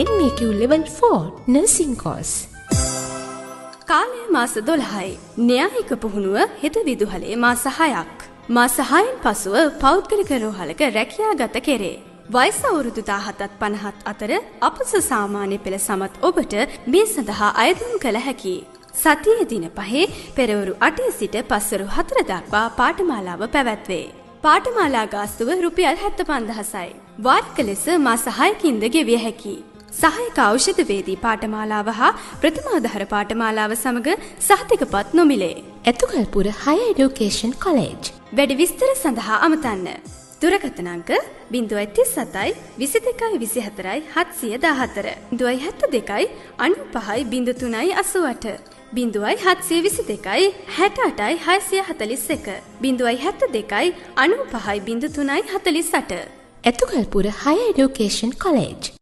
NVQ Level 4 Nursing Course. කාලය මාස 12යි. න්‍යායික පුහුණුව හෙට විදුහලේ මාස 6ක්. මාස 6න් පසුව පෞද්ගලික රෝහලක රැකියාගත කෙරේ. වයස අවුරුදු 17ත් 50ත් අතර අපොස සාමාන්‍ය පෙළ සමත් ඔබට මේ සඳහා අයදුම් කළ හැකියි. සතියේ දින 5 පෙරවරු 8 සිට පස්වරු 4 දක්වා පාඨමාලාව පැවැත්වේ. පාඨමාලා ගාස්තුව රුපියල් 75000යි. වාර්ෂික ලෙස මාස 6කින්ද ගෙවිය හැකියි. සහායක ඖෂධ වේදී පාඨමාලාව හා ප්‍රතිමාධාර පාඨමාලාව සමග සහතිකපත් නොමිලේ. ඇතුගල්පුර Higher Education College. වැඩි විස්තර සඳහා අමතන්න. දුරකථන අංක 037 22 24 714 072 95 03 88 0722 68 641 072 95 03 48. ඇතුගල්පුර Higher Education College.